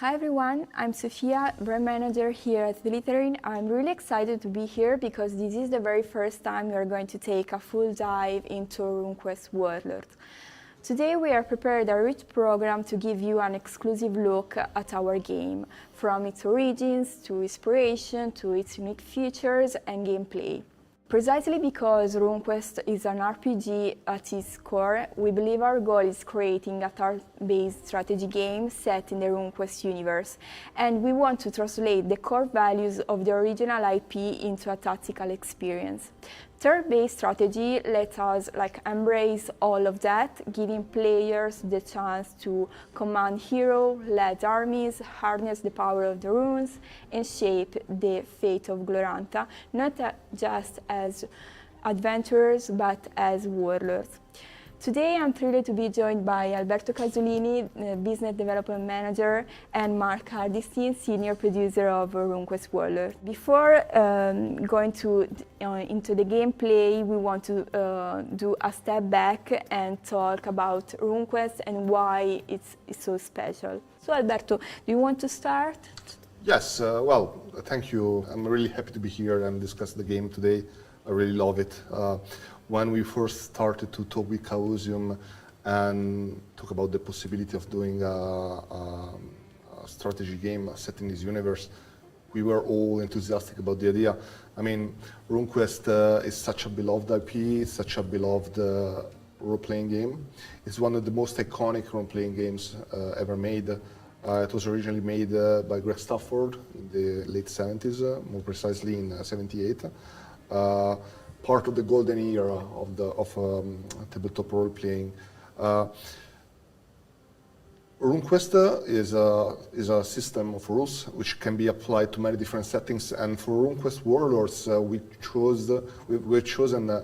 Hi everyone, I'm Sofia, brand manager here at Slitherine. I'm really excited to be here because this is the very first time we are going to take a full dive into RuneQuest Warlords. Today we are prepared a rich program to give you an exclusive look at our game, from its origins to inspiration to its unique features and gameplay. Precisely because RuneQuest is an RPG at its core, we believe our goal is creating a turn-based strategy game set in the RuneQuest universe, and we want to translate the core values of the original IP into a tactical experience. Turn-based strategy lets us embrace all of that, giving players the chance to command hero, lead armies, harness the power of the runes, and shape the fate of Glorantha, not just as adventurers, but as warlords. Today I'm thrilled to be joined by Alberto Casolini, Business Development Manager, and Mark Hardisty, Senior Producer of RuneQuest Warlords. Before going into the gameplay, we want to do a step back and talk about RuneQuest and why it's so special. So Alberto, do you want to start? Yes, well, thank you. I'm really happy to be here and discuss the game today. I really love it. When we first started to talk with Chaosium and talk about the possibility of doing a strategy game set in this universe, we were all enthusiastic about the idea. I mean, RuneQuest is such a beloved IP, such a beloved role-playing game. It's one of the most iconic role-playing games ever made. It was originally made by Greg Stafford in the late 70s, more precisely in 78. Part of the golden era of tabletop role-playing. RuneQuest is a system of rules which can be applied to many different settings, and for RuneQuest Warlords we've chosen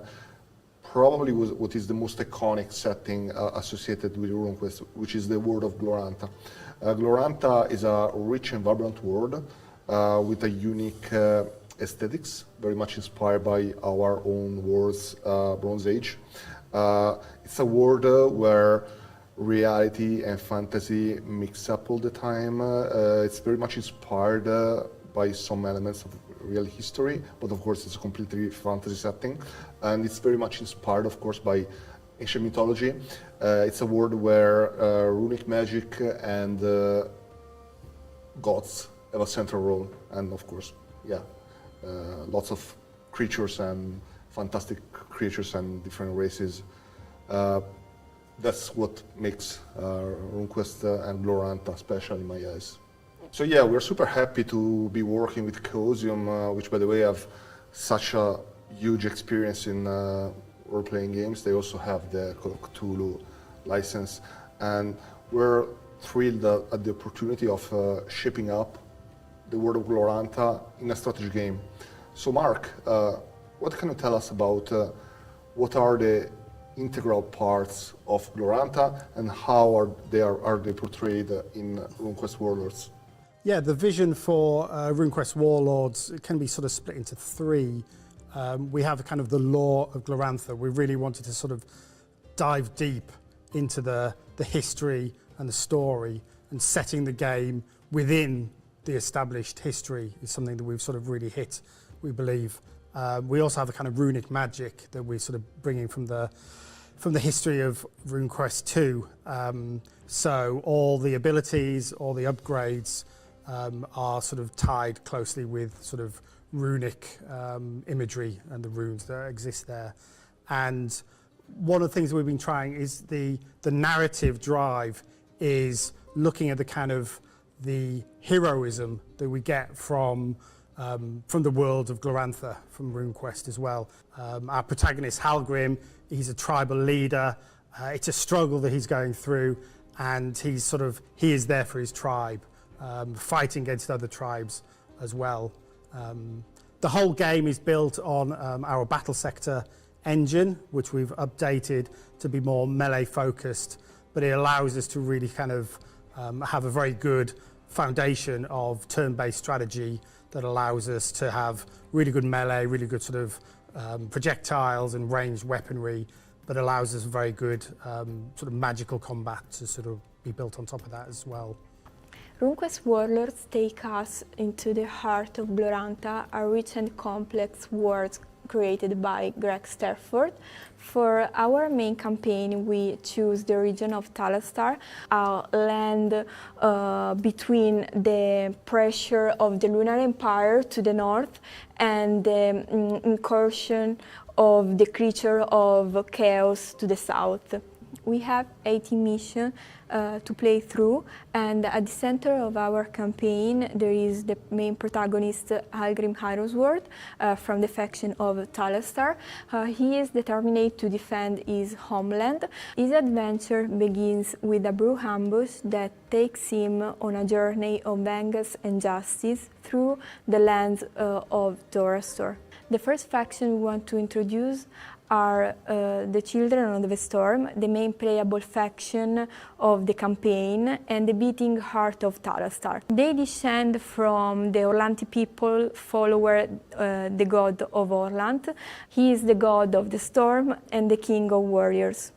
probably what is the most iconic setting associated with RuneQuest, which is the world of Glorantha. Glorantha is a rich and vibrant world with a unique aesthetics, very much inspired by our own world's Bronze Age. It's a world where reality and fantasy mix up all the time. It's very much inspired by some elements of real history, but of course it's a completely fantasy setting. And it's very much inspired, of course, by ancient mythology. It's a world where runic magic and gods have a central role, and of course, yeah. Lots of creatures and fantastic creatures and different races. That's what makes RuneQuest and Glorantha special in my eyes. So yeah, we're super happy to be working with Chaosium, which by the way have such a huge experience in role-playing games. They also have the Call of Cthulhu license, and we're thrilled at the opportunity of shaping up the world of Glorantha in a strategy game. So Mark, what can you tell us about what are the integral parts of Glorantha and how are they portrayed in RuneQuest Warlords? Yeah, the vision for RuneQuest Warlords can be sort of split into three. We have kind of the lore of Glorantha. We really wanted to sort of dive deep into the history and the story, and setting the game within the established history is something that we've sort of really hit, we believe. We also have a kind of runic magic that we're sort of bringing from the history of RuneQuest 2. So all the abilities, all the upgrades are sort of tied closely with sort of runic imagery and the runes that exist there. And one of the things that we've been trying is the narrative drive is looking at the kind of the heroism that we get from the world of Glorantha, from RuneQuest as well. Our protagonist, Halgrim, he's a tribal leader. It's a struggle that he's going through, and he is there for his tribe, fighting against other tribes as well. The whole game is built on our battle sector engine, which we've updated to be more melee focused, but it allows us to really kind of have a very good foundation of turn-based strategy that allows us to have really good melee, really good sort of projectiles and ranged weaponry, but allows us very good sort of magical combat to sort of be built on top of that as well. RuneQuest Warlords take us into the heart of Glorantha, a rich and complex world created by Greg Sterford. For our main campaign, we choose the region of Talastar, a land between the pressure of the Lunar Empire to the north and the incursion of the creature of chaos to the south. We have 18 missions to play through, and at the center of our campaign there is the main protagonist, Algrim Hirosword, from the faction of Talastar. He is determined to defend his homeland. His adventure begins with a brutal ambush that takes him on a journey of vengeance and justice through the lands of Dorastor. The first faction we want to introduce are the Children of the Storm, the main playable faction of the campaign and the beating heart of Talastar. They descend from the Orlanthi people, follower the god of Orlanth. He is the god of the storm and the king of warriors.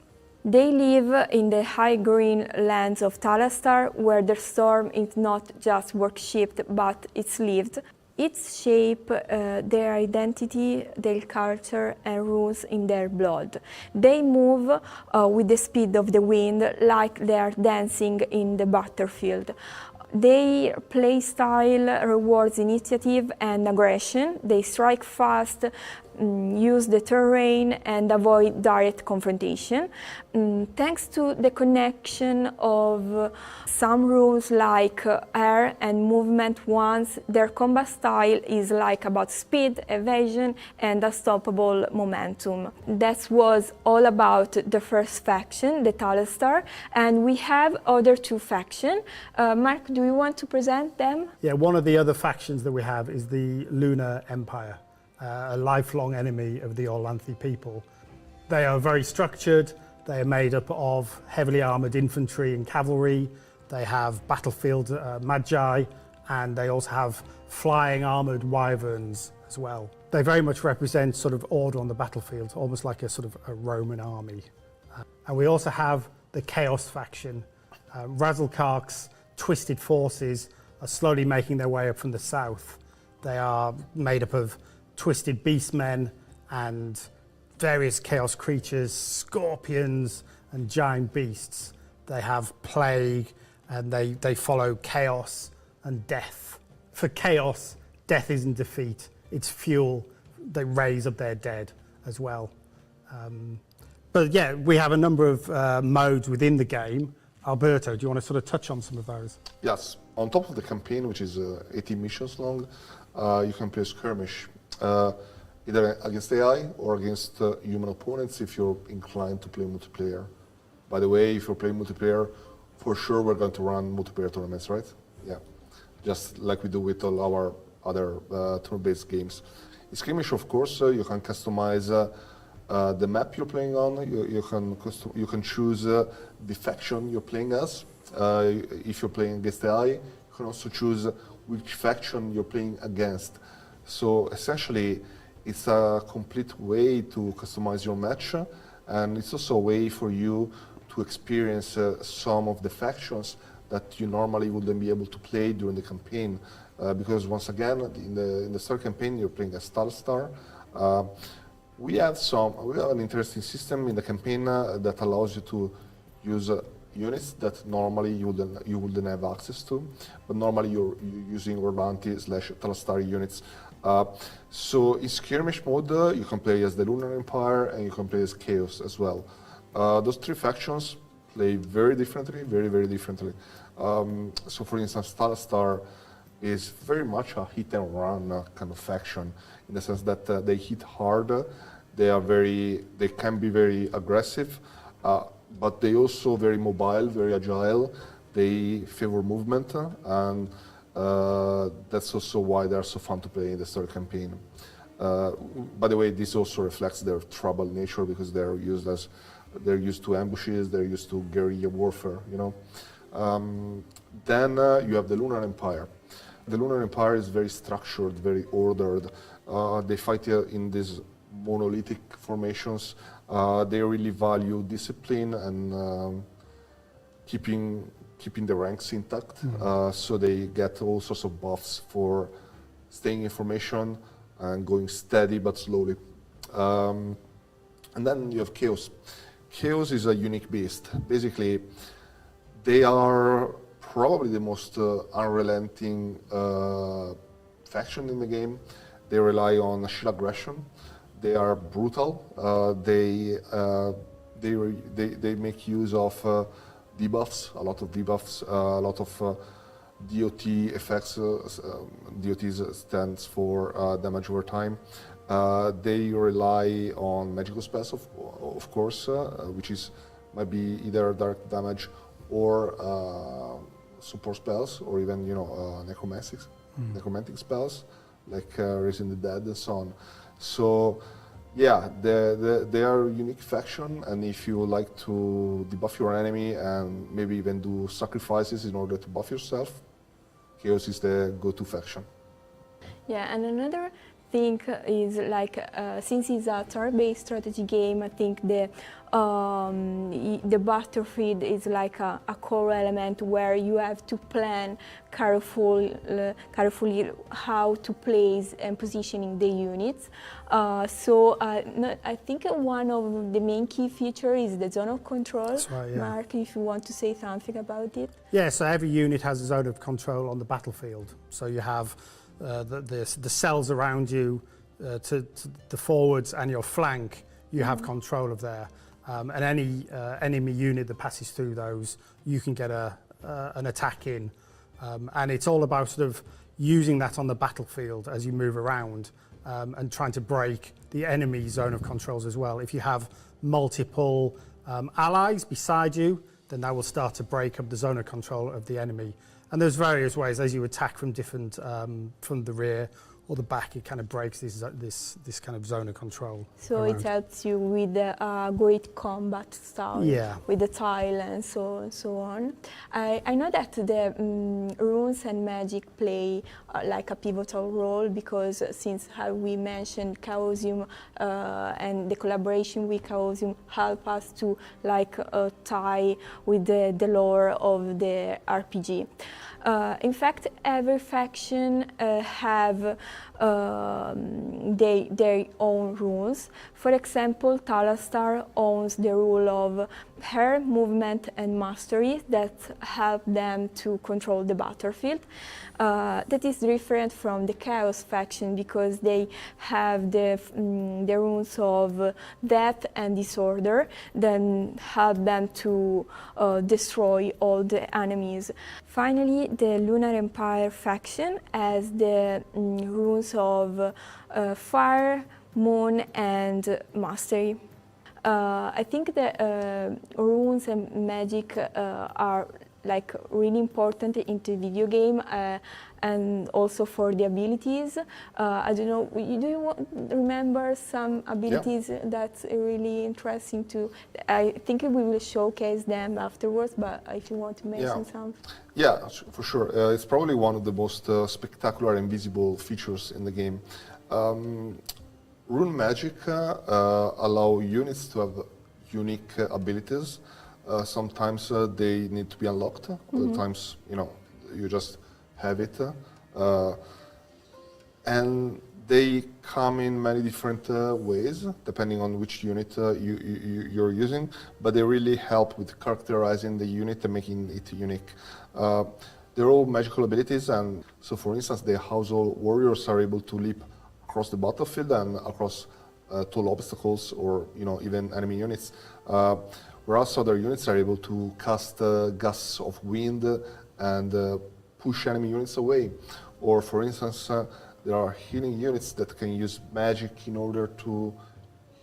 They live in the high green lands of Talastar, where the storm is not just worshipped, but it's lived. It shapes their identity, their culture, and rules in their blood. They move with the speed of the wind, like they are dancing in the battlefield. Their play style rewards initiative and aggression. They strike fast, use the terrain, and avoid direct confrontation. Thanks to the connection of some rules like air and movement ones, their combat style is like about speed, evasion, and unstoppable momentum. That was all about the first faction, the Talastar, and we have other two factions. Mark, do you want to present them? Yeah, one of the other factions that we have is the Lunar Empire, a lifelong enemy of the Orlanthi people. They are very structured. They are made up of heavily armoured infantry and cavalry. They have battlefield magi, and they also have flying armoured wyverns as well. They very much represent sort of order on the battlefield, almost like a sort of a Roman army. And we also have the Chaos faction. Razelkark's twisted forces are slowly making their way up from the south. They are made up of twisted beastmen and various chaos creatures, scorpions and giant beasts. They have plague, and they follow chaos and death. For chaos, death isn't defeat, it's fuel. They raise up their dead as well. But yeah, we have a number of modes within the game. Alberto, do you want to sort of touch on some of those? Yes. On top of the campaign, which is 18 missions long, you can play Skirmish, either against AI or against human opponents if you're inclined to play multiplayer. By the way, if you're playing multiplayer, for sure we're going to run multiplayer tournaments, right? Yeah, just like we do with all our other turn-based games. In Skirmish, of course, you can customize the map you're playing on. You can choose the faction you're playing as. If you're playing against AI, you can also choose which faction you're playing against. So essentially, it's a complete way to customize your match, and it's also a way for you to experience some of the factions that you normally wouldn't be able to play during the campaign. Because once again, in the start campaign, you're playing as Talastar. We have an interesting system in the campaign that allows you to use units that normally you wouldn't have access to, but normally you're using Orlanthi/Talastar units. So in Skirmish mode, you can play as the Lunar Empire and you can play as Chaos as well. Those three factions play very differently, very differently. So for instance, Talastar is very much a hit and run kind of faction, in the sense that they hit hard, they can be very aggressive, but they also very mobile, very agile. They favor movement, and that's also why they're so fun to play in the story campaign. By the way, this also reflects their tribal nature, because they're used to ambushes, they're used to guerrilla warfare, you know. Then you have the Lunar Empire. The Lunar Empire is very structured, very ordered. They fight in these monolithic formations. They really value discipline and keeping keeping the ranks intact. So they get all sorts of buffs for staying in formation and going steady but slowly. And then you have Chaos. Chaos is a unique beast. Basically, they are probably the most unrelenting faction in the game. They rely on shield aggression. They are brutal. They make use of debuffs, a lot of debuffs, a lot of DOT effects. DOT stands for damage over time. They rely on magical spells, of course, which might be either dark damage or support spells, or even necromantic spells like raising the dead and so on. So, yeah, they are a unique faction, and if you like to debuff your enemy and maybe even do sacrifices in order to buff yourself, Chaos is the go-to faction. Yeah, and another thing is like since it's a turn-based strategy game, I think the battlefield is like a core element where you have to plan carefully how to place and positioning the units. I think one of the main key features is the zone of control. That's right, yeah. Mark, if you want to say something about it. Yeah, so every unit has a zone of control on the battlefield. So you have the cells around you, to the forwards and your flank, you have control of there. And any enemy unit that passes through those, you can get an attack in. And it's all about sort of using that on the battlefield as you move around, and trying to break the enemy zone of controls as well. If you have multiple allies beside you, then that will start to break up the zone of control of the enemy. And there's various ways as you attack from different, from the rear or the back, it kind of breaks this kind of zone of control. So around. it helps you with the great combat style, Yeah. with the tile and so on. I know that the runes and magic play like a pivotal role, because since how we mentioned Chaosium and the collaboration with Chaosium help us to like tie with the lore of the RPG. In fact, every faction have their own rules. For example, Talastar owns the rule of hair, movement and mastery that help them to control the battlefield. That is different from the Chaos faction because they have the rules of death and disorder that help them to destroy all the enemies. Finally, the Lunar Empire faction has the rules of fire, moon and mastery. I think the runes and magic are like really important into video game and also for the abilities. I don't know, do you remember some abilities that's really interesting to? I think we will showcase them afterwards, but if you want to mention some. Yeah, for sure. It's probably one of the most spectacular and visible features in the game. Rune magic allow units to have unique abilities. Sometimes they need to be unlocked. Other times, you just have it. And they come in many different ways, depending on which unit you're using. But they really help with characterizing the unit and making it unique. They're all magical abilities, and so for instance, the household warriors are able to leap across the battlefield and across tall obstacles or even enemy units. Whereas other units are able to cast gusts of wind and push enemy units away. Or for instance, there are healing units that can use magic in order to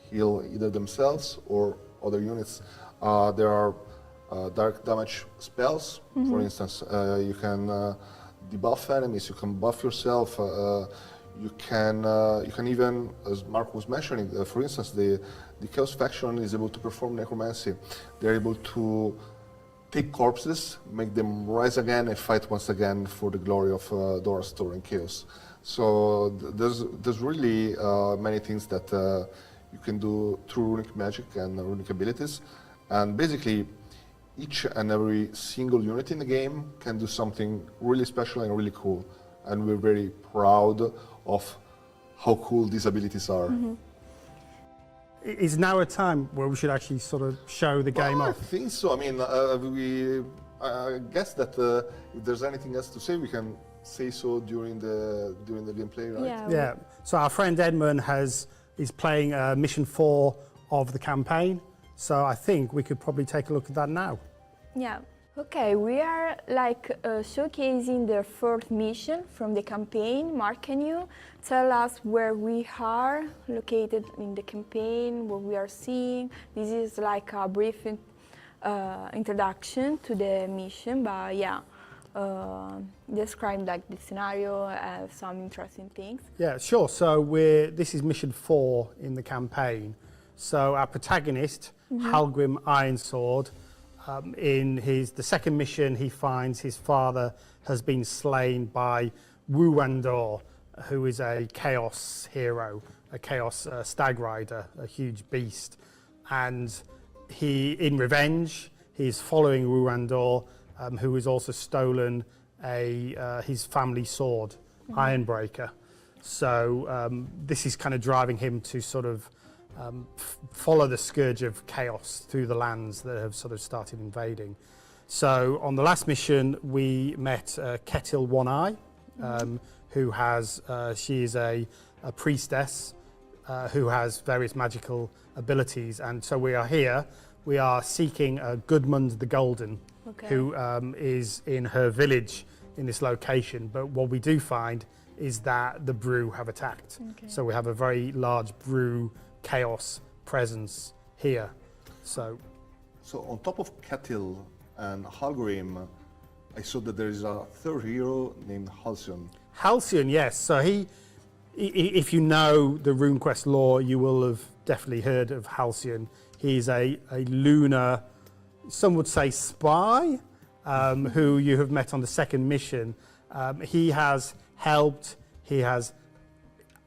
heal either themselves or other units. There are dark damage spells, for instance. You can debuff enemies, you can buff yourself, you can even, as Mark was mentioning, for instance, the Chaos faction is able to perform necromancy. They're able to take corpses, make them rise again, and fight once again for the glory of Dorastor and Chaos. So there's really many things that you can do through runic magic and runic abilities. And basically, each and every single unit in the game can do something really special and really cool. And we're very proud of how cool these abilities are. Is now a time where we should actually sort of show the game I off? think so. I mean, I guess that if there's anything else to say, we can say so during the gameplay, right? Yeah. Yeah. So our friend Edmund is playing mission 4 of the campaign. So I think we could probably take a look at that now. Yeah. Okay, we are showcasing the fourth mission from the campaign. Mark, can you tell us where we are located in the campaign, what we are seeing? This is like a brief introduction to the mission, but yeah, describe like the scenario, some interesting things. Yeah, sure. So this is mission 4 in the campaign. So our protagonist, Halgrim Ironsword, in the second mission, he finds his father has been slain by Wuandor, who is a chaos hero, a chaos stag rider, a huge beast. And in revenge, he's following Wuandor, who has also stolen his family sword, Ironbreaker. So this is kind of driving him to sort of follow the scourge of chaos through the lands that have sort of started invading. So on the last mission, we met Ketil One Eye, who she is a priestess who has various magical abilities. And so we are here, we are seeking Gudmund the Golden, who is in her village in this location. But what we do find is that the brew have attacked. So we have a very large brew chaos presence here. So on top of Ketil and Halgrim, I saw that there is a third hero named Halcyon. Halcyon, yes. So if you know the RuneQuest lore, you will have definitely heard of Halcyon. He's a lunar, some would say spy, who you have met on the second mission. He has helped, he has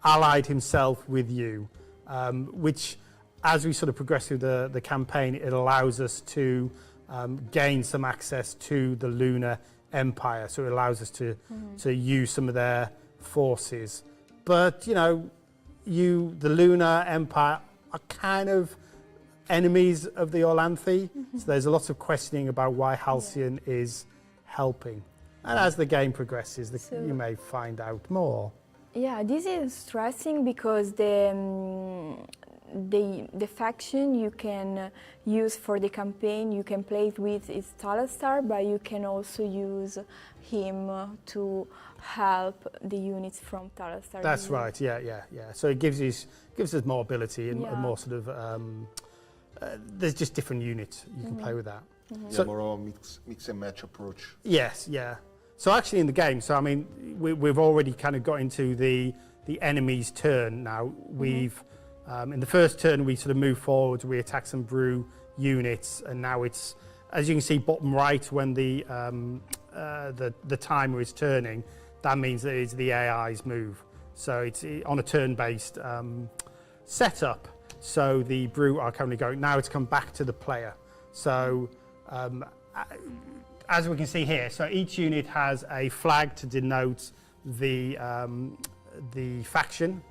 allied himself with you, which, as we sort of progress through the campaign, it allows us to gain some access to the Lunar Empire. So it allows us to use some of their forces. But, you know, the Lunar Empire are kind of enemies of the Orlanthi. So there's a lot of questioning about why Halcyon is helping. And as the game progresses, you may find out more. Yeah, this is stressing because the faction you can use for the campaign, you can play it with is Talastar, but you can also use him to help the units from Talastar. That's right, yeah. So it gives us more ability and more sort of, there's just different units you can play with that. So more of a mix and match approach. Yes, yeah. So actually in the game, so I mean, we've already kind of got into the enemy's turn now. We've, in the first turn, we sort of move forward, we attack some brew units, and now it's, as you can see bottom right, when the timer is turning, that means that it's the AI's move. So it's on a turn-based setup. So the brew are currently going, now it's come back to the player. So as we can see here, so each unit has a flag to denote the faction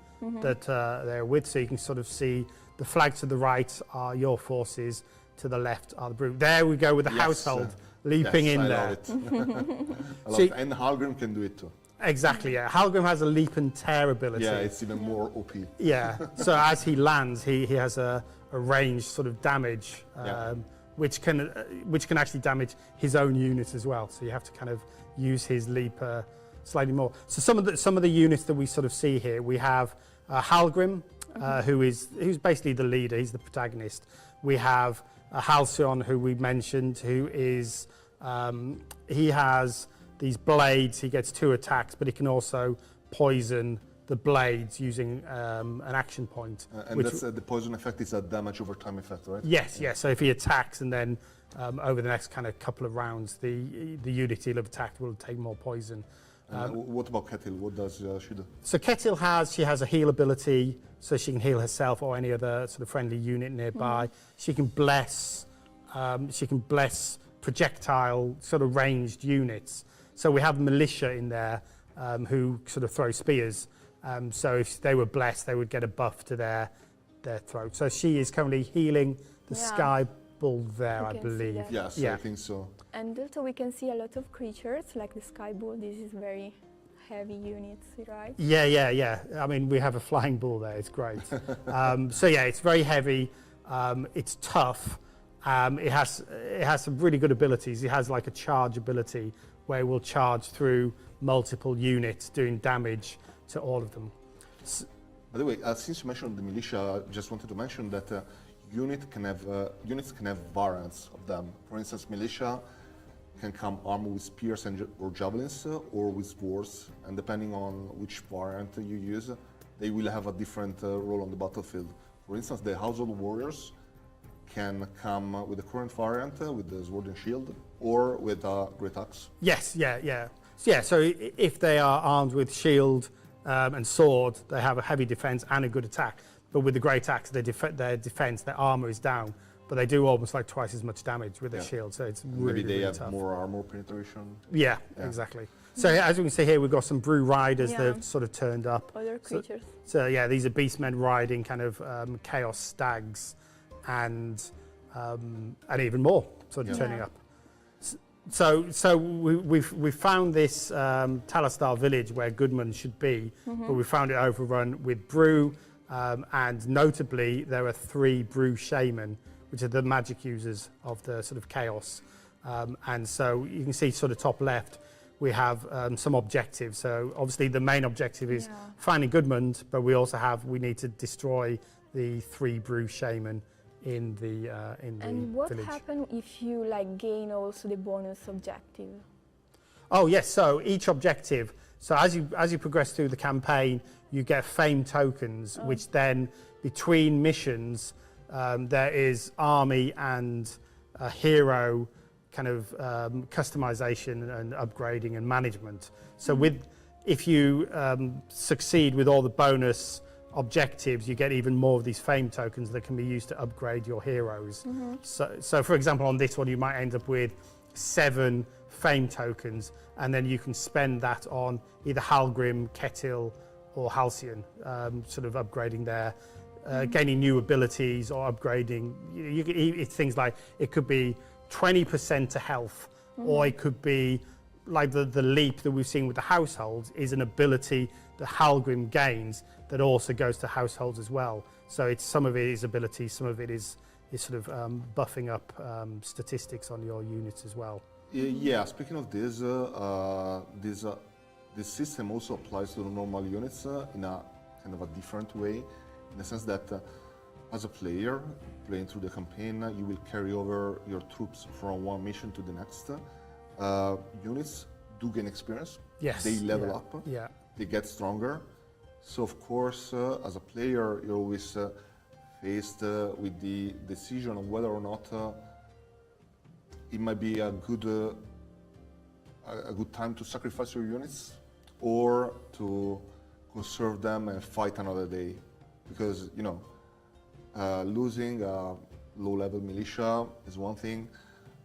that they're with. So you can sort of see the flag to the right are your forces, to the left are the brew. There we go with the household leaping in there. Love it. And Halgrim can do it too. Exactly, yeah. Halgrim has a leap and tear ability. Yeah, it's even more OP. Yeah, so as he lands, he has a ranged sort of damage, which can actually damage his own unit as well. So you have to kind of use his leap slightly more. So some of the units that we sort of see here, we have Halgrim, who's basically the leader. He's the protagonist. We have Halcyon, who we mentioned, who is he has these blades. He gets 2 attacks, but he can also poison the blades using an action point. And that's, the poison effect is a damage over time effect, right? Yes, yes. So if he attacks and then over the next kind of couple of rounds, the unit he'll have attacked will take more poison. What about Ketil? What does she do? So Ketil has a heal ability, so she can heal herself or any other sort of friendly unit nearby. She can bless projectile sort of ranged units. So we have militia in there who sort of throw spears. So if they were blessed, they would get a buff to their throat. So she is currently healing the Sky Bull there, I believe. Yes, yeah. I think so. And also we can see a lot of creatures like the Sky Bull. This is very heavy units, right? Yeah. I mean, we have a flying bull there. It's great. So yeah, it's very heavy. It's tough. It has some really good abilities. It has like a charge ability where it will charge through multiple units, doing damage to all of them. By the way, since you mentioned the militia, I just wanted to mention that units can have variants of them. For instance, militia can come armed with spears or javelins or with swords, and depending on which variant you use, they will have a different role on the battlefield. For instance, the household warriors can come with the current variant with the sword and shield, or with a great axe. Yes, yeah. So if they are armed with shield and sword, they have a heavy defense and a good attack. But with the great axe, their defense, their armor is down, but they do almost like twice as much damage with their shield. So it's really, maybe they really have tough. more armor penetration. Yeah, exactly. So as we can see here, we've got some brew riders that have sort of turned up. Other creatures. So yeah, these are beastmen riding kind of chaos stags, and even more sort of turning up. So we've found this Talastar village where Goodman should be, but we found it overrun with brew, and notably there are 3 brew shaman, which are the magic users of the sort of chaos. And so you can see sort of top left, we have some objectives. So obviously the main objective is finding Goodmund, but we need to destroy the 3 brew shaman in the village. And what happens if you like gain also the bonus objective? Oh yes, so each objective. So as you progress through the campaign, you get fame tokens, which then between missions there is army and hero kind of customization and upgrading and management. So if you succeed with all the bonus objectives, you get even more of these fame tokens that can be used to upgrade your heroes. So for example, on this one, you might end up with 7 fame tokens, and then you can spend that on either Halgrim, Ketil, or Halcyon, sort of upgrading their, gaining new abilities or upgrading. It's things like, it could be 20% to health, or it could be like the leap that we've seen with the households is an ability that Halgrim gains that also goes to households as well. So it's some of it is ability, some of it is sort of buffing up statistics on your units as well. Yeah, speaking of this, this system also applies to the normal units in a kind of a different way, in the sense that as a player playing through the campaign, you will carry over your troops from one mission to the next. Units do gain experience. Yes. They level up. Yeah. They get stronger. So of course, as a player, you're always faced with the decision of whether or not it might be a good time to sacrifice your units, or to conserve them and fight another day. Because losing a low-level militia is one thing,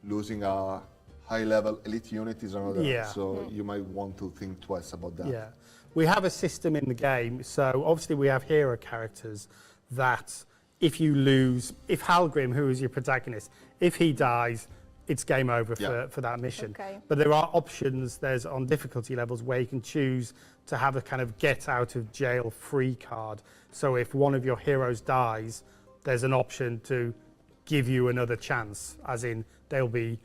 losing a high-level elite unit is another. Yeah. So you might want to think twice about that. Yeah. We have a system in the game, so obviously we have hero characters that if you lose, if Halgrim, who is your protagonist, if he dies, it's game over for that mission. Okay. But there are options, there's on difficulty levels where you can choose to have a kind of get out of jail free card. So if one of your heroes dies, there's an option to give you another chance, as in they'll be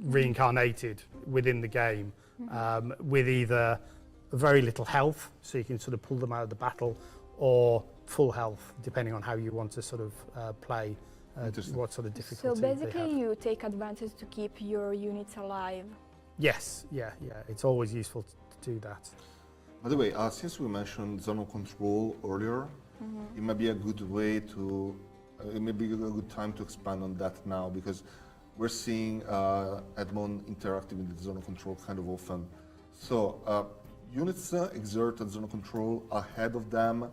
reincarnated within the game with either very little health, so you can sort of pull them out of the battle, or full health, depending on how you want to sort of play, what sort of difficulty So they have. basically you take advantage to keep your units alive. Yes, yeah. It's always useful to do that. By the way, since we mentioned zone of control earlier, it might be a good way to, it may be a good time to expand on that now, because we're seeing Edmond interacting with the zone of control kind of often. So units exert a zone of control ahead of them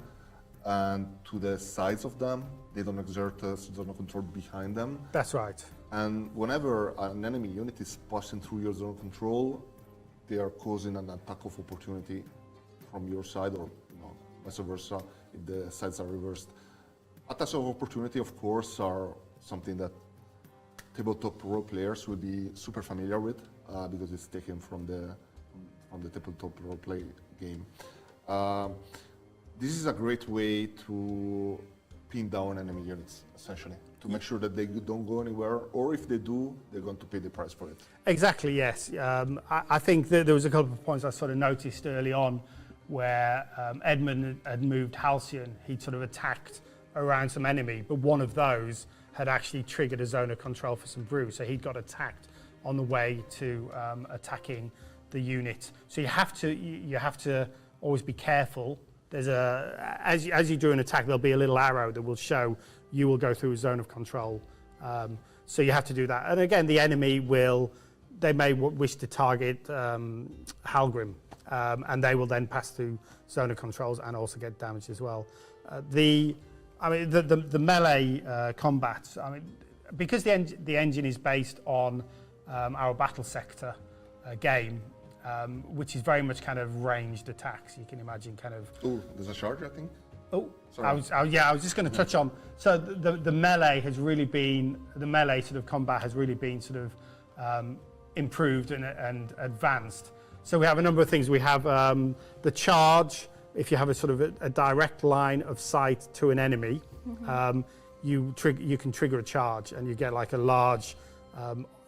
and to the sides of them. They don't exert a zone of control behind them. That's right. And whenever an enemy unit is passing through your zone of control, they are causing an attack of opportunity from your side, or vice versa, if the sides are reversed. Attacks of opportunity, of course, are something that tabletop role players will be super familiar with because it's taken from the tabletop role play game. This is a great way to pin down enemy units, essentially, to make sure that they don't go anywhere, or if they do, they're going to pay the price for it. Exactly, yes. I think that there was a couple of points I sort of noticed early on where Edmund had moved Halcyon. He'd sort of attacked around some enemy, but one of those had actually triggered a zone of control for some brew, so he'd got attacked on the way to attacking the unit. So you have to always be careful. There's as you do an attack, there'll be a little arrow that will show you will go through a zone of control. So you have to do that. And again, the enemy they may wish to target Halgrim, and they will then pass through zone of controls and also get damaged as well. The melee combat, because the engine is based on our battle sector game, which is very much kind of ranged attacks. You can imagine kind of. Oh, there's a charge, I think. Oh, sorry. I was just going to touch on. So the melee has really been sort of combat has really been sort of improved and advanced. So we have a number of things. We have the charge. If you have a sort of a direct line of sight to an enemy, you can trigger a charge, and you get like a large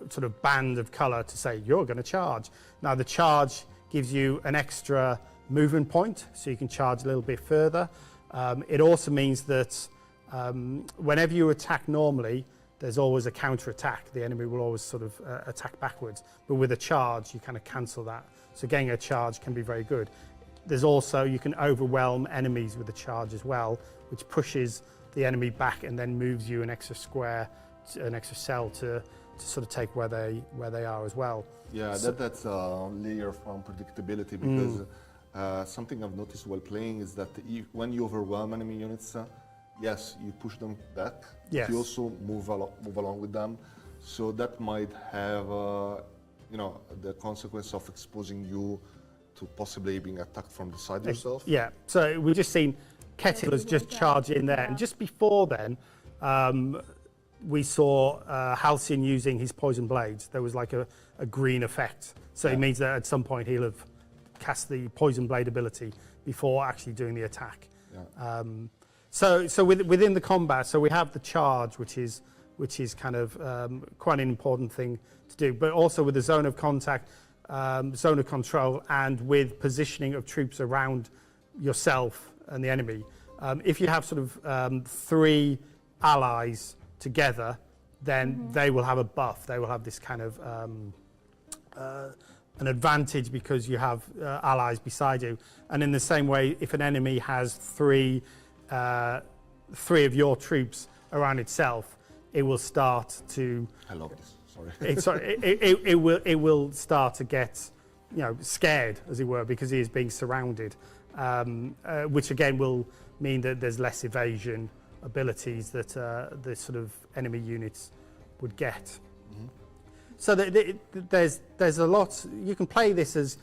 sort of band of color to say you're going to charge. Now the charge gives you an extra movement point, so you can charge a little bit further. It also means that whenever you attack normally, there's always a counter attack. The enemy will always sort of attack backwards, but with a charge you kind of cancel that. So getting a charge can be very good. There's also, you can overwhelm enemies with a charge as well, which pushes the enemy back and then moves you an extra square, an extra cell to sort of take where they are as well. Yeah, so that's a layer of unpredictability, because something I've noticed while playing is that when you overwhelm enemy units, yes, you push them back. Yes. But you also move along with them. So that might have, the consequence of exposing you to possibly being attacked from the side yourself. Yeah. So we've just seen Kettle has just charged in there, and just before then, we saw Halcyon using his poison blades. There was like a green effect. So it means that at some point he'll have cast the poison blade ability before actually doing the attack. Yeah. So within the combat, so we have the charge, which is kind of quite an important thing to do, but also with the zone of contact, zone of control, and with positioning of troops around yourself and the enemy. If you have sort of 3 allies together, then they will have a buff. They will have this kind of an advantage because you have allies beside you. And in the same way, if an enemy has 3 of your troops around itself, it will start to. I love this. Sorry. It will start to get, scared, as it were, because he is being surrounded, which again will mean that there's less evasion abilities that the sort of enemy units would get. Mm-hmm. So there's a lot. You can play this as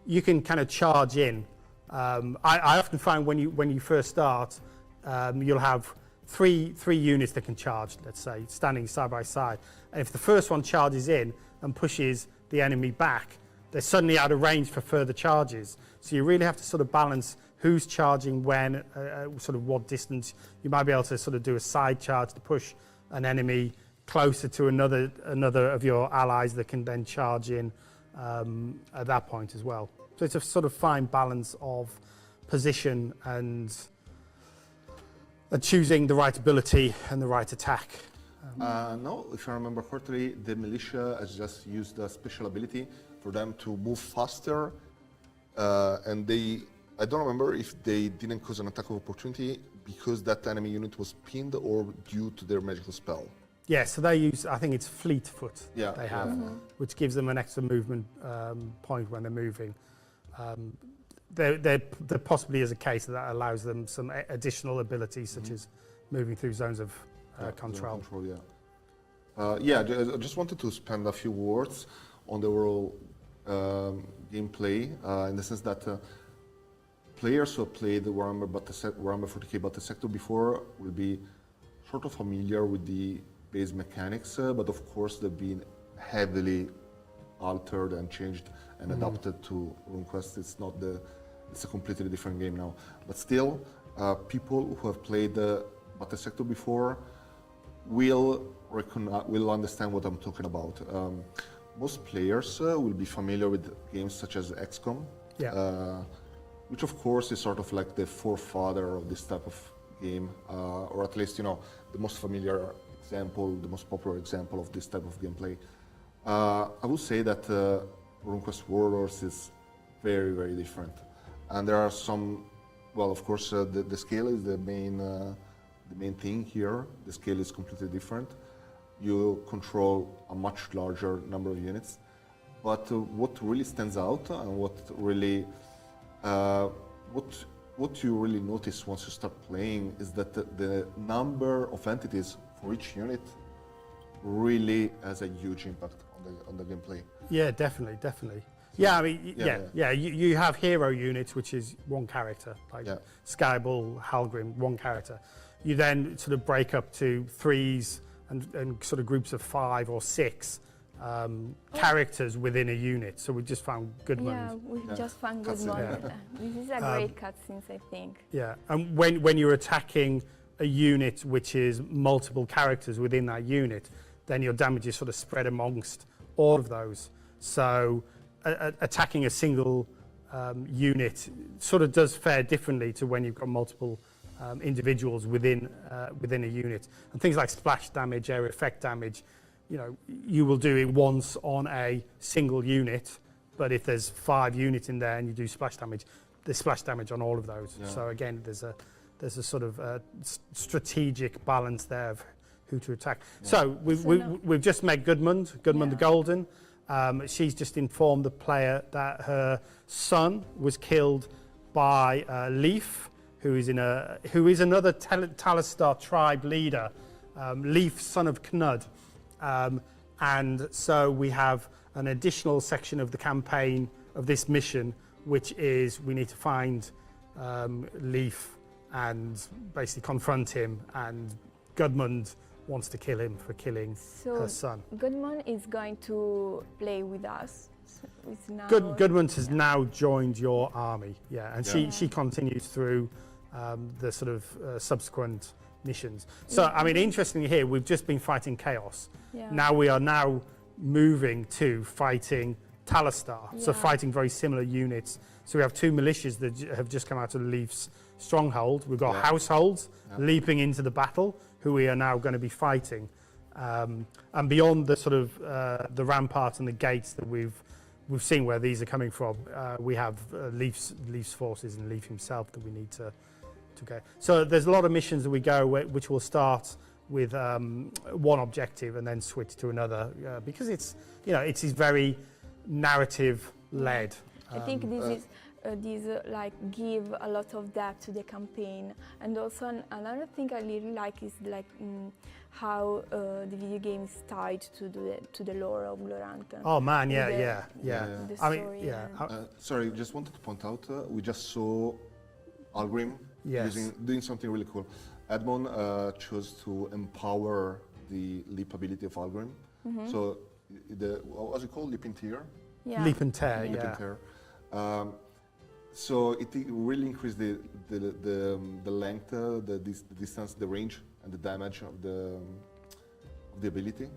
you can kind of charge in. I often find when you first start, you'll have three units that can charge, let's say, standing side by side. And if the first one charges in and pushes the enemy back, they're suddenly out of range for further charges. So you really have to sort of balance who's charging when, sort of what distance. You might be able to sort of do a side charge to push an enemy closer to another of your allies that can then charge in at that point as well. So it's a sort of fine balance of position and choosing the right ability and the right attack. No, if I remember correctly, the militia has just used a special ability for them to move faster, and I don't remember if they didn't cause an attack of opportunity because that enemy unit was pinned or due to their magical spell. Yeah, so they use, I think it's fleet foot they have, which gives them an extra movement point when they're moving. There possibly is a case that allows them some additional abilities, such as moving through zones of control. I just wanted to spend a few words on the overall gameplay, in the sense that players who have played Warhammer 40k Battle Sector before will be sort of familiar with the base mechanics, but of course they've been heavily altered and changed and adapted to RuneQuest. It's a completely different game now. But still, people who have played Battle Sector before will understand what I'm talking about. Most players will be familiar with games such as XCOM, which of course is sort of like the forefather of this type of game, or at least, the most familiar example, the most popular example of this type of gameplay. I would say that RuneQuest Warlords is very, very different. And there are some, well, of course, the scale is the main thing here. The scale is completely different. You control a much larger number of units. But what really stands out and what you really notice once you start playing is that the number of entities for each unit really has a huge impact on the gameplay. Yeah, definitely. Yeah, I mean, you have hero units, which is one character, like Skybull, Halgrim, one character. You then sort of break up to threes and sort of groups of 5 or 6 characters within a unit. So we just found Goodmund. Yeah, we just found Goodmund. This is a great cutscene, I think. Yeah, and when you're attacking a unit which is multiple characters within that unit, then your damage is sort of spread amongst all of those. So attacking a single unit sort of does fare differently to when you've got multiple individuals within a unit. And things like splash damage, area effect damage, you will do it once on a single unit, but if there's 5 units in there and you do splash damage, there's splash damage on all of those. Yeah. So again, there's a sort of strategic balance there of who to attack. Yeah. So we've just met Goodmund the Golden. She's just informed the player that her son was killed by Leaf, who is another Talistar tribe leader, Leaf, son of Knud. And so we have an additional section of the campaign of this mission, which is we need to find Leaf and basically confront him, and Goodmund wants to kill him for killing her son. Goodmund is going to play with us. Goodmund has now joined your army, and she continues through the sort of subsequent missions. So, I mean, interestingly here, we've just been fighting Chaos. Yeah. Now we are moving to fighting Talistar, so fighting very similar units. So we have 2 militias that have just come out of Leaf's stronghold. We've got households leaping into the battle, who we are now going to be fighting. And beyond the sort of the ramparts and the gates that we've seen where these are coming from, we have Leaf's forces and Leaf himself that we need to go. So there's a lot of missions that we go which will start with one objective and then switch to another, because it's very narrative led. I think these like give a lot of depth to the campaign, and also another thing I really like is like how the video game is tied to the lore of Glorantha. Oh man, The story, sorry, just wanted to point out we just saw Algrim doing something really cool. Edmond chose to empower the leap ability of Algrim. Mm-hmm. So what's it called? Leap and Tear? Yeah. Leap and Tear, Leap and Tear. So it really increased the length, the distance, the range, and the damage of the ability.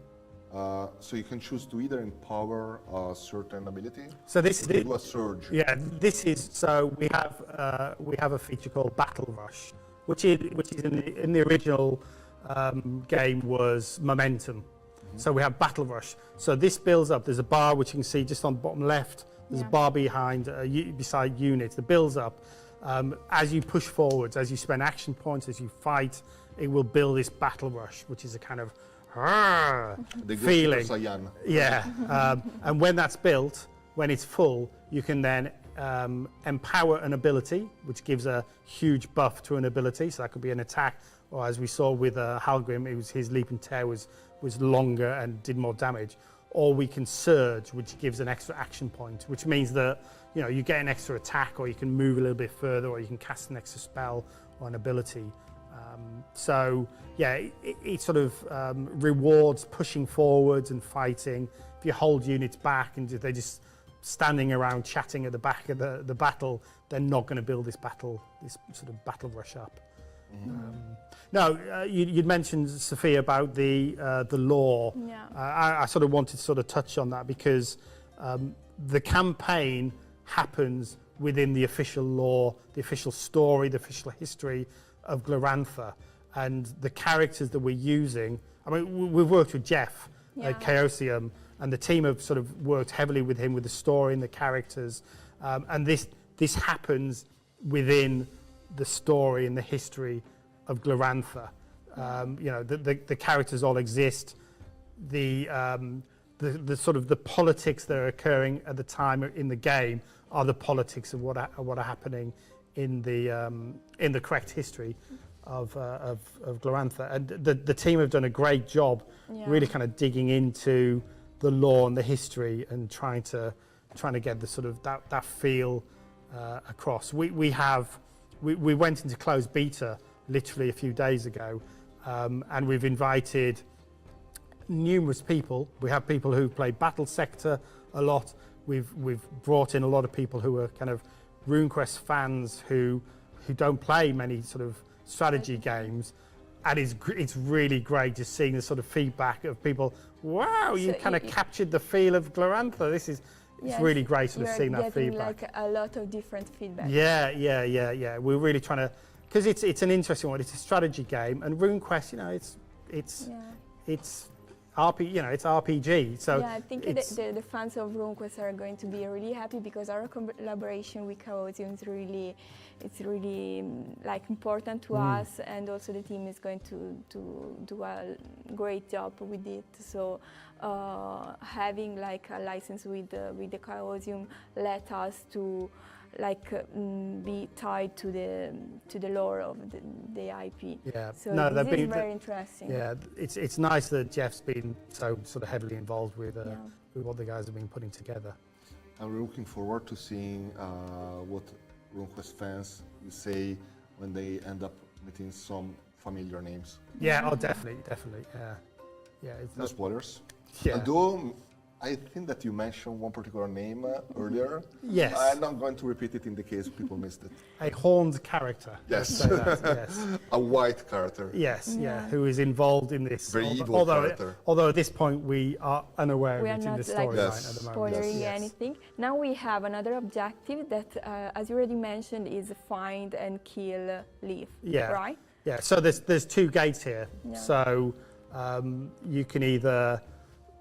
So you can choose to either empower a certain ability. So this is do a surge. Yeah, this is so we have a feature called Battle Rush, which is in the original game was momentum. Mm-hmm. So we have Battle Rush. So this builds up. There's a bar which you can see just on the bottom left. There's a bar beside units that builds up. As you push forwards, as you spend action points, as you fight, it will build this battle rush, which is a kind of feeling. And when that's built, when it's full, you can then empower an ability, which gives a huge buff to an ability. So that could be an attack, or as we saw with Halgrim, it was his leap and tear was was longer and did more damage, or we can surge, which gives an extra action point, which means that you get an extra attack, or you can move a little bit further, or you can cast an extra spell or an ability. So yeah, it sort of rewards pushing forwards and fighting. If you hold units back and they're just standing around chatting at the back of the battle, they're not going to build this sort of battle rush up. You'd mentioned, Sophia, about the lore. Yeah. I sort of wanted to sort of touch on that because the campaign happens within the official lore, the official story, the official history of Glorantha, and the characters that we're using. I mean, we've worked with Jeff at Chaosium, and the team have sort of worked heavily with him with the story and the characters, and this happens within the story and the history of Glorantha. The characters all exist. The sort of the politics that are occurring at the time in the game are the politics of what are happening in the correct history of Glorantha. And the team have done a great job, really kind of digging into the lore and the history and trying to get the sort of that feel across. We went into closed beta literally a few days ago, and we've invited numerous people. We have people who've played Battle Sector a lot. We've brought in a lot of people who are kind of RuneQuest fans who don't play many sort of strategy games, and it's really great just seeing the sort of feedback of people. Wow, you kind of captured the feel of Glorantha. It's really great sort of seeing that feedback. Like a lot of different feedback. Yeah. We're really trying to, because it's an interesting one. It's a strategy game, and RuneQuest, it's it's RPG. So yeah, I think the fans of RuneQuest are going to be really happy because our collaboration with Chaosium is really like important to us, and also the team is going to do a great job with it. So having like a license with the Chaosium let us to be tied to the lore of the IP. Yeah, so this is very interesting. Yeah, it's nice that Jeff's been so sort of heavily involved with what the guys have been putting together. I'm looking forward to seeing what RuneQuest fans will say when they end up meeting some familiar names. Yeah, definitely. Yeah. No spoilers. Yeah. Although I think that you mentioned one particular name earlier. Yes. I'm not going to repeat it in the case people missed it. A horned character. Yes. Say that, yes. A white character. Yes, who is involved in this. Very evil character. Although at this point we are unaware of it in the storyline at the moment. Spoiling anything. Now we have another objective that, as you already mentioned, is find and kill Leaf. Yeah. Right? Yeah. So there's two gates here. Yeah. So you can either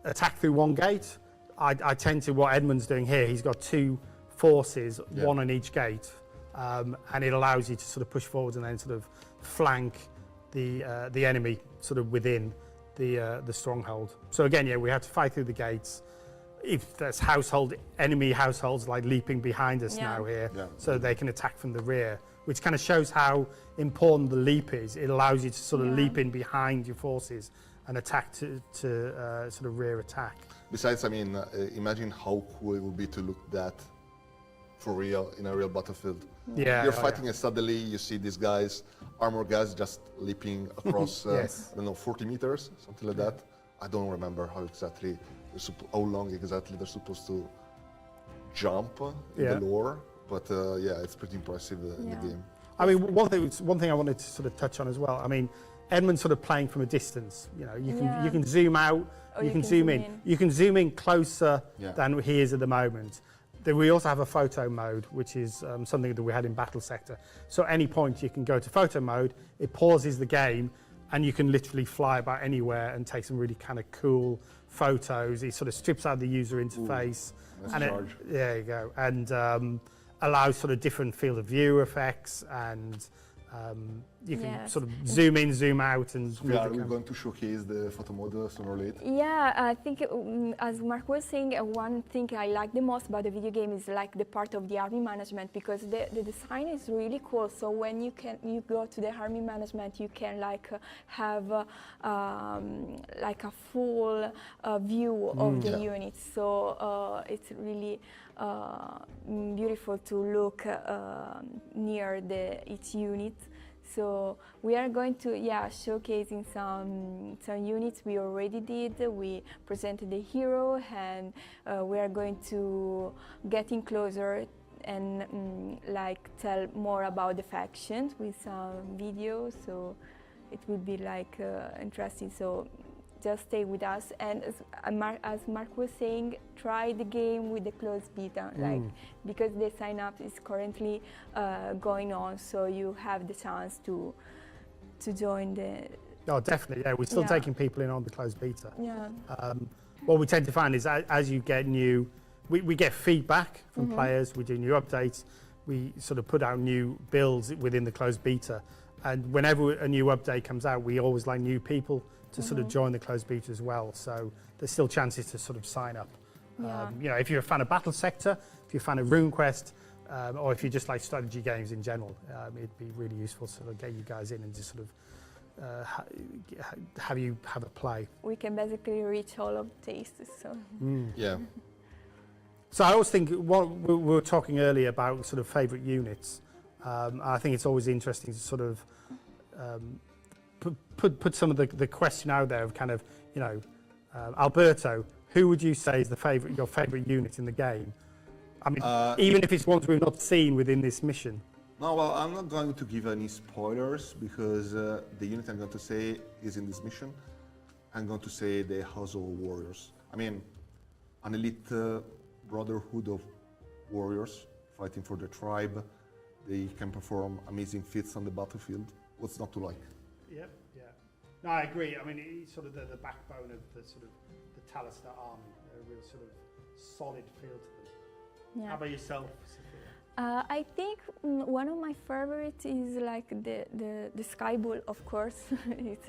attack through one gate. I tend to, what Edmund's doing here, he's got two forces, one on each gate, and it allows you to sort of push forwards and then sort of flank the enemy sort of within the stronghold. So again, we have to fight through the gates. If there's enemy households like leaping behind us now here, so they can attack from the rear, which kind of shows how important the leap is. It allows you to sort of leap in behind your forces and attack to sort of rear attack. Besides, I mean, imagine how cool it would be to look that for real in a real battlefield. Yeah, you're fighting and suddenly you see these guys, armored guys, just leaping across, I don't know, 40 meters, something like that. I don't remember how long exactly they're supposed to jump in the lore, but it's pretty impressive in the game. I mean, one thing I wanted to sort of touch on as well. I mean, Edmund's sort of playing from a distance. You can zoom out, you can zoom in. You can zoom in closer than he is at the moment. Then we also have a photo mode, which is something that we had in Battle Sector. So at any point you can go to photo mode, it pauses the game, and you can literally fly about anywhere and take some really kind of cool photos. It sort of strips out the user interface. There you go. And allows sort of different field of view effects and You can Yes. sort of zoom in, zoom out, and move the Are we camera. going to showcase the photo mode sooner or later? Yeah, I think as Mark was saying, one thing I like the most about the video game is like the part of the army management, because the design is really cool. So when you go to the army management, you can like have like a full view of the units. So it's really beautiful to look near each unit. So we are going to showcasing some units we already did. We presented the hero, and we are going to getting closer and like tell more about the factions with some videos. So it will be like interesting. So just stay with us, and as Mark was saying, try the game with the closed beta, like because the sign up is currently going on, so you have the chance to join the. Oh, definitely. Yeah, we're still taking people in on the closed beta. Yeah. What we tend to find is as you get new, we get feedback from players. We do new updates. We sort of put out new builds within the closed beta, and whenever a new update comes out, we always like new people to sort of join the closed beta as well. So there's still chances to sort of sign up. Yeah. You know, if you're a fan of Battle Sector, if you're a fan of RuneQuest, or if you just like strategy games in general, it'd be really useful to sort of get you guys in and just sort of have you have a play. We can basically reach all of the tastes. So. Yeah. So I always think what we were talking earlier about sort of favourite units. I think it's always interesting to sort of put some of the question out there of kind of, you know, Alberto, who would you say is your favourite unit in the game? I mean, even if it's ones we've not seen within this mission. No, well, I'm not going to give any spoilers because the unit I'm going to say is in this mission. I'm going to say the Household Warriors. I mean, an elite brotherhood of warriors fighting for their tribe. They can perform amazing feats on the battlefield. What's not to like? Yep, yeah. No, I agree. I mean, it's sort of the backbone of the sort of the Talisker army. A real sort of solid feel to them. Yeah. How about yourself, Sophia? I think one of my favorites is like the Sky Bull, of course.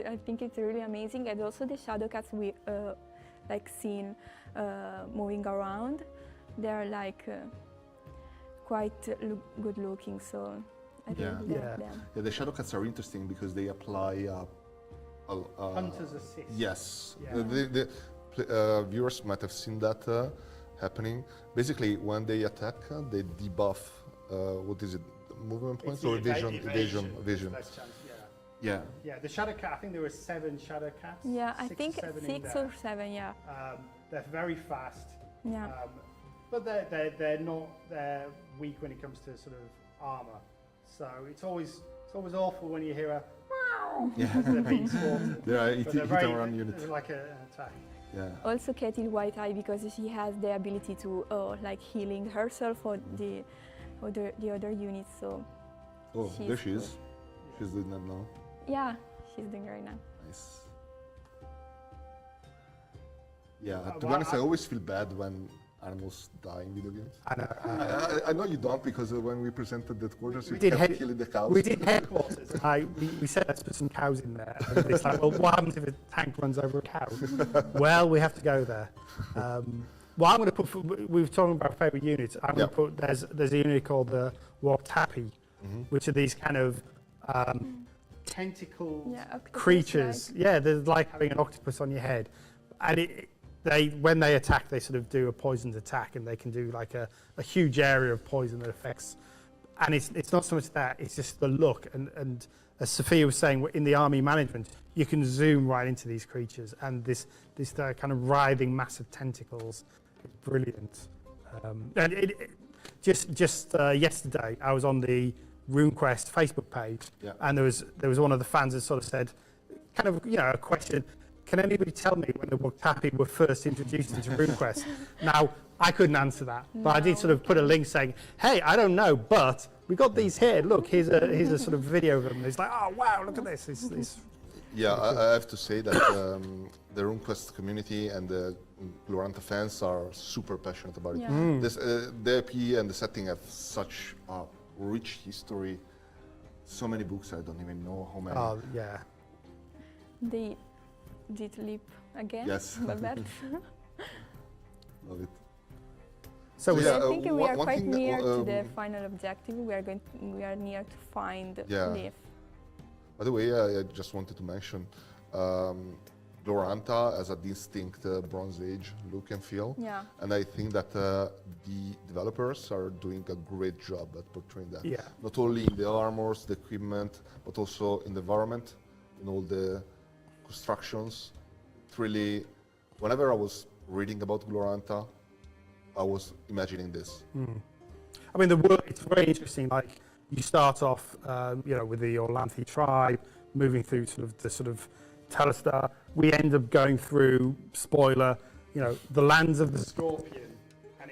I think it's really amazing, and also the Shadow Cats we like seen moving around. They're like quite good looking, so I really like them. Yeah, the Shadow Cats are interesting because they apply Hunter's Assist. Yes, Yeah. the viewers might have seen that happening. Basically, when they attack, they debuff. What is it? Movement points or vision? Vision. Less chance, Yeah. yeah. The Shadow Cat. I think there were 7 Shadow Cats. Yeah, I 6 or think 7 in 6 there. or 7. Yeah. They're very fast. Yeah. But they're not weak when it comes to sort of armor. So it's always awful when you hear a meow as they're being slaughtered. They're But hit and run unit. It's like an attack. Yeah. Also Ketil White Eye, because she has the ability to like healing herself or the other units. So Oh, she's there she is. cool. She's doing that now. Yeah, she's doing right now. Nice. Yeah, to be well, honest, I always feel bad when animals die in video games. I know. I know you don't, because when we presented the quarters, We we did kept killing the cows. We did headquarters. We said let's put some cows in there. And it's like, well, what happens if a tank runs over a cow? Well, we have to go there. Well, I'm going to put. We were talking about favourite units. I'm going to put. There's a unit called the Wartapi, which are these kind of tentacle creatures. Like. Yeah, they're like having an octopus on your head, and when they attack, they sort of do a poisoned attack, and they can do like a huge area of poison that affects. And it's not so much that, it's just the look. And as Sophia was saying, in the army management, you can zoom right into these creatures, and this kind of writhing massive tentacles. It's brilliant. And just yesterday, I was on the RuneQuest Facebook page, and there was one of the fans that sort of said, kind of, a question. Can anybody tell me when the Waktapi were first introduced into RuneQuest? Now, I couldn't answer that, but I did sort of put a link saying, hey, I don't know, but we got these here. Look, here's a sort of video of them. It's like, oh, wow, look at this. Yeah, I have to say that the RuneQuest community and the Glorantha fans are super passionate about it. Yeah. The IP and the setting have such a rich history. So many books, I don't even know how many. Oh, yeah. They did leap again. Yes. Babette. Love it. So So we, yeah, I think we are one quite thing, near to the final objective. We are near to find Yeah. Leaf. By the way, I just wanted to mention, Glorantha has a distinct Bronze Age look and feel. Yeah. And I think that the developers are doing a great job at portraying that. Yeah. Not only in the armors, the equipment, but also in the environment, in all the constructions. It's really, whenever I was reading about Glorantha, I was imagining this. I mean, the world, it's very interesting. Like, you start off, with the Orlanthi tribe, moving through sort of Telstar. We end up going through, spoiler, the lands of the Scorpion, and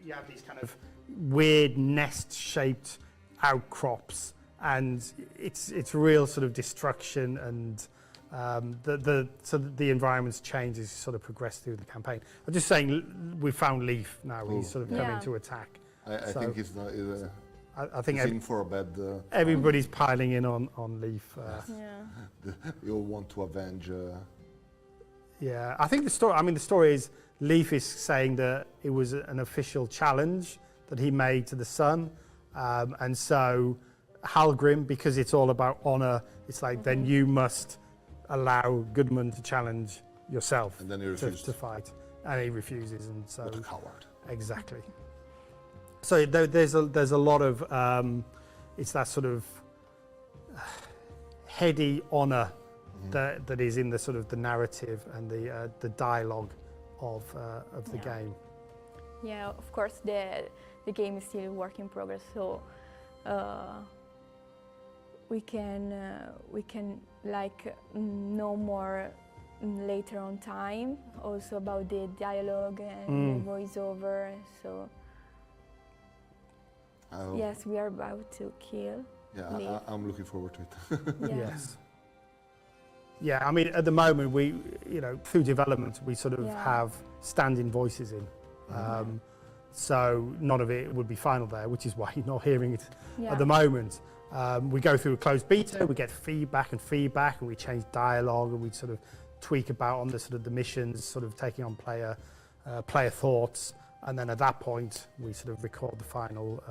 you have these kind of weird nest-shaped outcrops, and it's real sort of destruction, and the environments change as you sort of progress through the campaign. I'm just saying, we found Leaf now. He's sort of coming Yeah. to attack. I So, think he's not. I think He's in for a bad. everybody's piling in on Leaf. Yeah. We all want to avenge. Yeah, I think the story. I mean, the story is Leaf is saying that it was an official challenge that he made to the sun, and so Halgrim, because it's all about honor, it's like then you must allow Goodman to challenge yourself And then he to refused. fight, and he refuses, and so What a coward. exactly. So there's a lot of it's that sort of heady honor that is in the sort of the narrative and the dialogue of the Yeah. game. Yeah, of course the game is still a work in progress, so we can like know more later on time also about the dialogue and the voiceover. So yes, we are about to kill. Yeah, Leaf. I'm looking forward to it. Yeah. Yes. Yeah, I mean, at the moment, we, through development, we sort of Yeah. have standing voices in. So none of it would be final there, which is why you're not hearing it Yeah. at the moment. We go through a closed beta, we get feedback, and we change dialogue, and we sort of tweak about on the sort of the missions, sort of taking on player thoughts, and then at that point, we sort of record the final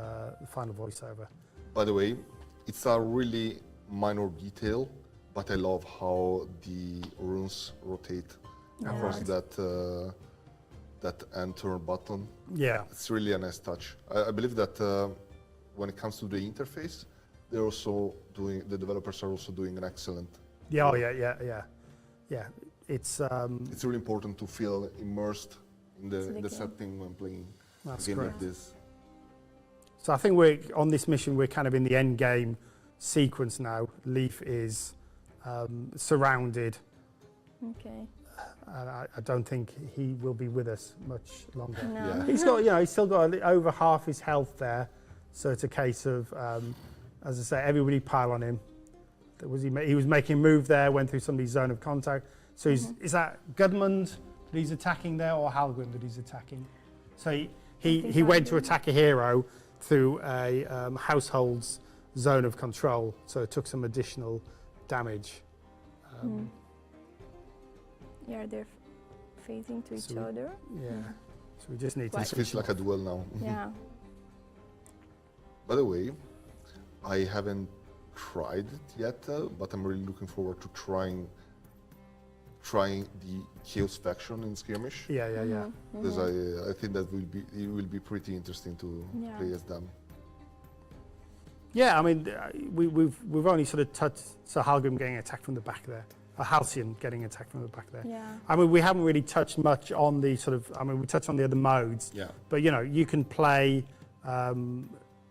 voiceover. By the way, it's a really minor detail, but I love how the runes rotate across that enter button. Yeah. It's really a nice touch. I believe that when it comes to the interface, the developers are also doing an excellent. Yeah. Oh, yeah. It's It's really important to feel immersed in the the game. setting when playing a That's game great. like this. So I think we're on this mission. We're kind of in the end game sequence now. Leaf is surrounded, Okay. and I don't think he will be with us much longer. No. Yeah. He's got, he's still got over half his health there. So it's a case of, as I say, everybody pile on him. He was making a move there, went through somebody's zone of contact. So is that Gudmund that he's attacking there, or Halgrim that he's attacking? So he went to attack a hero through a household's zone of control, so it took some additional damage. Yeah, they're facing to each So we- other. Yeah, so we just need to It feels like a duel now. Yeah. By the way, I haven't tried it yet, but I'm really looking forward to trying the Chaos faction in Skirmish. Yeah. Because I think that it will be pretty interesting to Yeah. play as them. Yeah, I mean, we've only sort of touched Halgrim getting attacked from the back there, or Halcyon getting attacked from the back there. Yeah. I mean, we haven't really touched much on the sort of. I mean, we touched on the other modes, Yeah. but you can play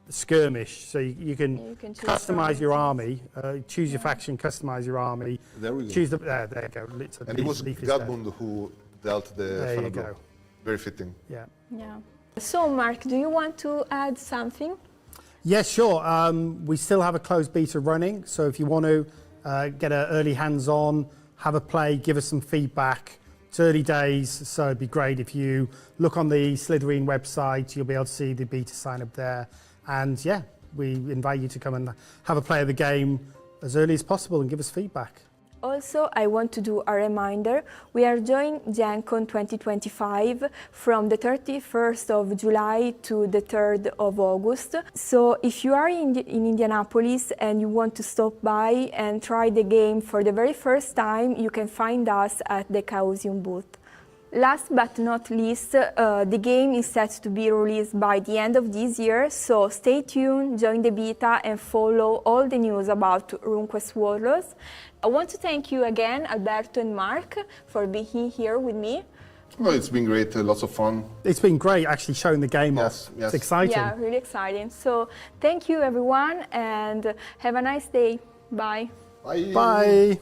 skirmish, so you can choose customize your armies. army, choose your faction, customize your army, There we go. choose the. There you go. So And it was Leaf is there. Gudmund who dealt the There you final blow. go. Very fitting. Yeah. Yeah. So, Mark, do you want to add something? Yes, sure. We still have a closed beta running, so if you want to get an early hands-on, have a play, give us some feedback. It's early days, so it'd be great if you look on the Slitherine website. You'll be able to see the beta sign up there. And yeah, we invite you to come and have a play of the game as early as possible and give us feedback. Also, I want to do a reminder. We are joining Gen Con 2025 from the 31st of July to the 3rd of August. So if you are in Indianapolis and you want to stop by and try the game for the very first time, you can find us at the Chaosium booth. Last but not least, the game is set to be released by the end of this year, so stay tuned, join the beta and follow all the news about RuneQuest Warlords. I want to thank you again, Alberto and Mark, for being here with me. Oh, it's been great, lots of fun. It's been great actually showing the game off. Yes. It's exciting. Yeah, really exciting. So thank you everyone and have a nice day. Bye. Bye. Bye.